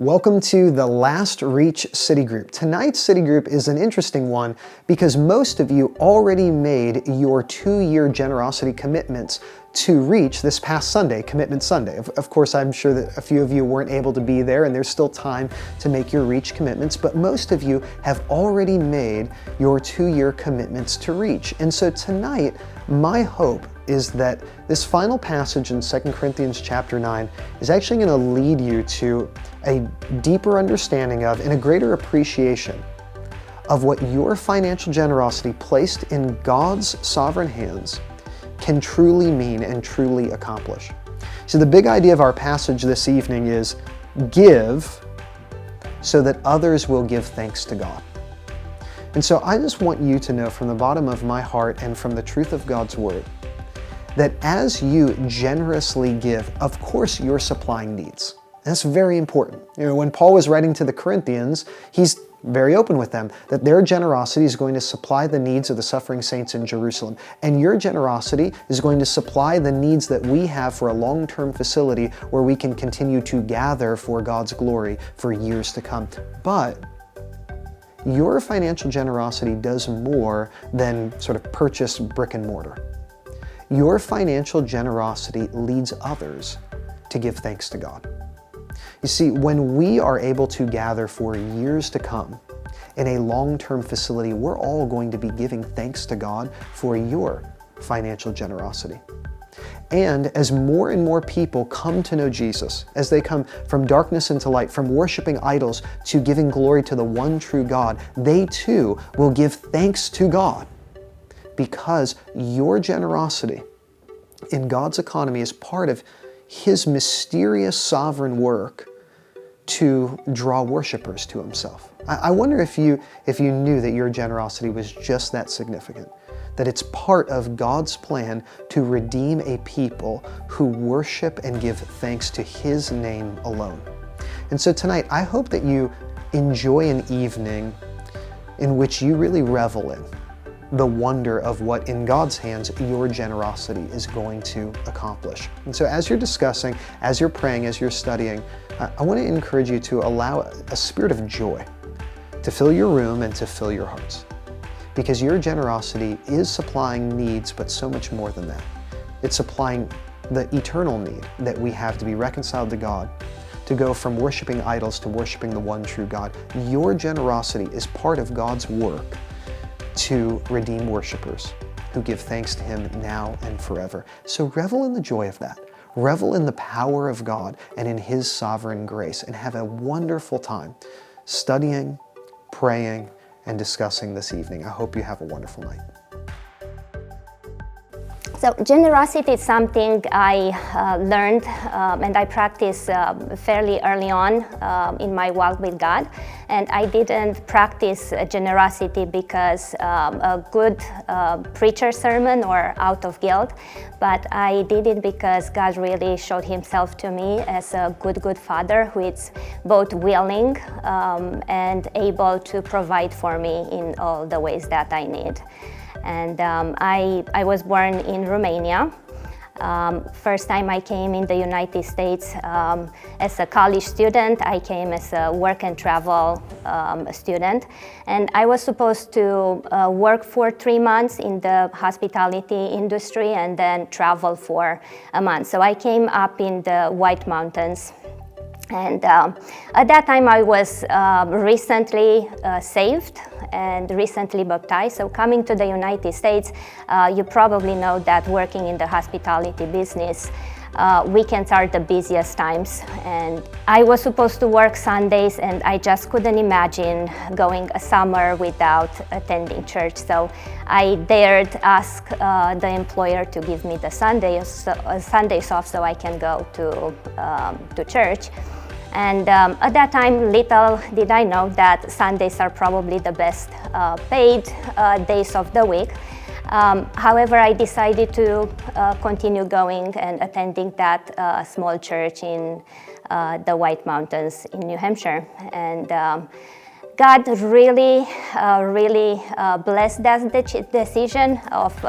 Welcome to the Last Reach Citygroup. Tonight's Citygroup is an interesting one because most of you already made your 2-year generosity commitments to reach this past Sunday, Commitment Sunday. Of course, I'm sure that a few of you weren't able to be there and there's still time to make your reach commitments, but most of you have already made your 2-year commitments to reach. And so tonight, my hope is that this final passage in 2 Corinthians chapter 9 is actually going to lead you to a deeper understanding of and a greater appreciation of what your financial generosity placed in God's sovereign hands can truly mean and truly accomplish. So the big idea of our passage this evening is give so that others will give thanks to God. And so I just want you to know from the bottom of my heart and from the truth of God's Word that as you generously give, of course you're supplying needs. That's very important. When Paul was writing to the Corinthians, he's very open with them that their generosity is going to supply the needs of the suffering saints in Jerusalem. And your generosity is going to supply the needs that we have for a long-term facility where we can continue to gather for God's glory for years to come. But your financial generosity does more than sort of purchase brick and mortar. Your financial generosity leads others to give thanks to God. You see, when we are able to gather for years to come in a long-term facility, we're all going to be giving thanks to God for your financial generosity. And as more and more people come to know Jesus, as they come from darkness into light, from worshiping idols to giving glory to the one true God, they too will give thanks to God because your generosity in God's economy is part of His mysterious sovereign work to draw worshipers to Himself. I wonder if you knew that your generosity was just that significant, that it's part of God's plan to redeem a people who worship and give thanks to His name alone. And so tonight, I hope that you enjoy an evening in which you really revel in the wonder of what in God's hands your generosity is going to accomplish. And so as you're discussing, as you're praying, as you're studying, I want to encourage you to allow a spirit of joy to fill your room and to fill your hearts. Because your generosity is supplying needs, but so much more than that. It's supplying the eternal need that we have to be reconciled to God, to go from worshiping idols to worshiping the one true God. Your generosity is part of God's work to redeem worshipers who give thanks to Him now and forever. So revel in the joy of that. Revel in the power of God and in His sovereign grace, and have a wonderful time studying, praying, and discussing this evening. I hope you have a wonderful night. So generosity is something I learned and I practiced fairly early on in my walk with God. And I didn't practice generosity because a good preacher sermon or out of guilt, but I did it because God really showed Himself to me as a good father who is both willing and able to provide for me in all the ways that I need. And I was born in Romania. First time I came in the United States as a college student, I came as a work and travel student. And I was supposed to work for 3 months in the hospitality industry and then travel for a month. So I came up in the White Mountains. And at that time I was recently saved and recently baptized. So coming to the United States, you probably know that working in the hospitality business, weekends are the busiest times. And I was supposed to work Sundays and I just couldn't imagine going a summer without attending church. So I dared ask the employer to give me the Sundays off so I can go to church. And at that time, little did I know that Sundays are probably the best paid days of the week. However, I decided to continue going and attending that small church in the White Mountains in New Hampshire. And God really blessed that decision of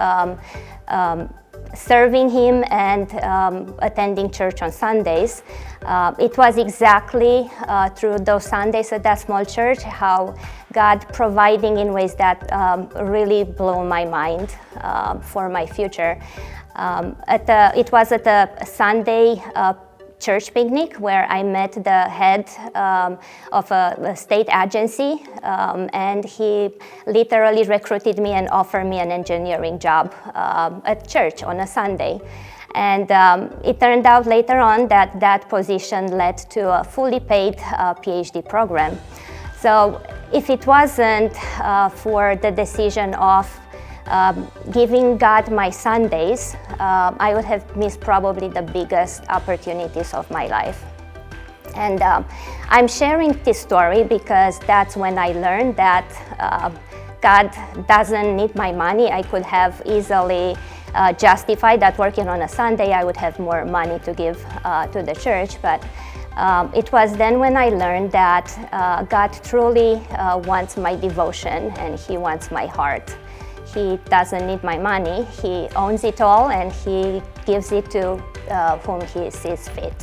serving Him and attending church on Sundays. It was exactly through those Sundays at that small church how God providing in ways that really blew my mind for my future. It was at a Sunday church picnic where I met the head of a state agency, and he literally recruited me and offered me an engineering job at church on a Sunday. And it turned out later on that that position led to a fully paid PhD program. So if it wasn't for the decision of giving God my Sundays, I would have missed probably the biggest opportunities of my life. And I'm sharing this story because that's when I learned that God doesn't need my money. I could have easily justified that working on a Sunday I would have more money to give to the church, but it was then when I learned that God truly wants my devotion and He wants my heart. He doesn't need my money. He owns it all and He gives it to whom He sees fit.